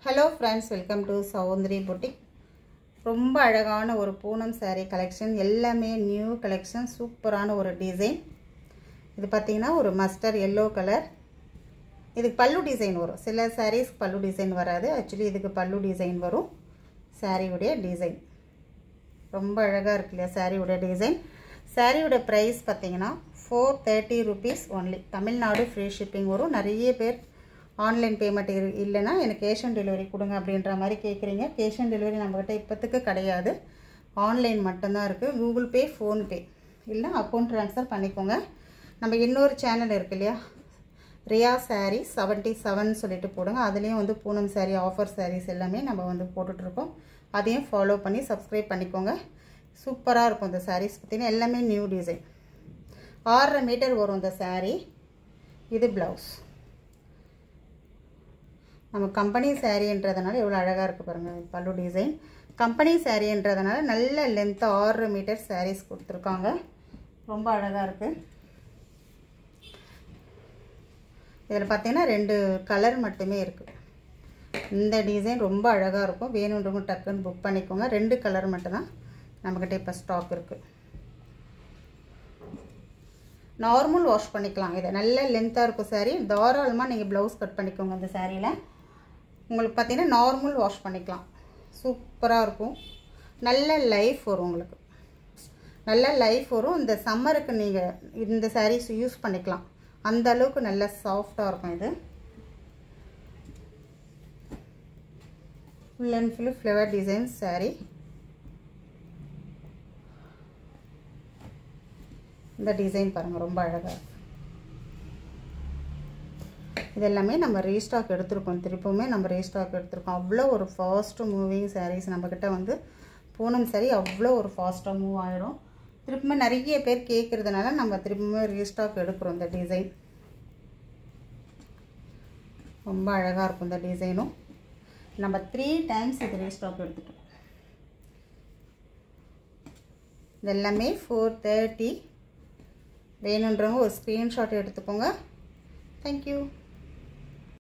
Hello friends, welcome to Soundri Boutique. ரொம்ப அழகான ஒரு பூனம் saree collection, எல்லாமே நியூ collection, சூப்பரான ஒரு டிசைன். இது பாத்தீங்கன்னா ஒரு மஸ்டர்ட் yellow color. இதுக்கு பல்லு டிசைன் வரும். சில sarees பல்லு டிசைன் வராது. Actually இதுக்கு பல்லு டிசைன் வரும். saree உடைய டிசைன். ரொம்ப அழகா இருக்கு இல்லையா saree உடைய டிசைன். saree உடைய price பாத்தீங்கன்னா 430 rupees only. Tamil Nadu free shipping வரும். நிறைய பேர் ஆன்லைன் பேமெண்ட் இல்லனா எனக்கு கேஷ் ஆன் டெலிவரி கொடுங்க அப்படின்ற மாதிரி கேக்குறீங்க. கேஷ் ஆன் டெலிவரி நம்மகிட்ட இப்போதைக்கு கிடையாது. ஆன்லைன் மட்டும் தான் இருக்கு. கூகுள் பே, ஃபோன் பே இல்ல அக்கவுண்ட் ட்ரான்ஸ்ஃபர் பண்ணிக்கோங்க. நம்ம இன்னொரு சேனல் இருக்கு இல்லையா ரியா சாரி 77 சொல்லிட்டு போடுங்க. அதுலயும் வந்து பூனம் சாரி ஆஃபர் சாரீஸ் எல்லாமே நம்ம வந்து போட்டுட்டு இருக்கோம். அதையும் ஃபாலோ பண்ணி சப்ஸ்கிரைப் பண்ணிக்கோங்க. சூப்பரா இருக்கும் இந்த சாரீஸ் பார்த்தீங்கன்னா எல்லாமே நியூ டிசைன். 6.5 மீட்டர் வரும் இந்த சாரி. இது ப்ளவுஸ். நம்ம கம்பெனி சாரின்றதனால எவ்வளவு அழகா இருக்கு பாருங்க பல்லு டிசைன். கம்பெனி சாரின்றதனால நல்ல லெந்த் 6 மீட்டர் sarees கொடுத்திருக்காங்க. ரொம்ப அழகா இருக்கு. இதல பாத்தீங்கன்னா ரெண்டு கலர் மட்டுமே இருக்கு. இந்த டிசைன் ரொம்ப அழகா இருக்கும். வேணும்ன்றவங்க டக்குன்னு புக் பண்ணிக்கோங்க. ரெண்டு கலர் மட்டும் தான் நம்மகிட்ட இப்ப ஸ்டாக் இருக்கு. நார்மல் வாஷ் பண்ணிக்கலாம். இது நல்ல லெந்தா இருக்கும் saree. தாராளமா நீங்க ப்ளவுஸ் கட் பண்ணிக்கோங்க இந்த சாரியில. உங்களுக்கு பாத்தீங்கன்னா நார்மல் வாஷ் பண்ணிக்கலாம். சூப்பரா இருக்கும். நல்ல லைஃப் வரும் உங்களுக்கு. நல்ல லைஃப் வரும். இந்த சம்மருக்கு நீங்க இந்த sarees யூஸ் பண்ணிக்கலாம். அந்த அளவுக்கு நல்ல சாஃப்ட்டா இருக்கும் இது. full and full flower design saree. இந்த டிசைன் பாருங்க ரொம்ப அழகா இருக்கு. இதெல்லாமே நம்ம ரீஸ்டாக் எடுத்துறோம். திருப்பவுமே நம்ம ரீஸ்டாக் எடுத்துறோம். அவ்ளோ ஒரு ஃபாஸ்ட் மூவிங் sarees நம்ம கிட்ட வந்து பூனம் saree அவ்ளோ ஒரு ஃபாஸ்டா மூவ் ஆயிடும். திருப்பமே நிறைய பேர் கேக்குறதுனால நம்ம திருப்பமே ரீஸ்டாக் எடுக்கறோம் இந்த டிசைன். ரொம்ப அழகா இருக்கும் இந்த டிசைனும். நம்ம 3 டைம்ஸ் இது ரீஸ்டாக் எடுத்துட்டோம். இதெல்லாமே 430. வேணும்ன்றவங்க ஒரு ஸ்கிரீன்ஷாட் எடுத்துக்கோங்க. Thank you.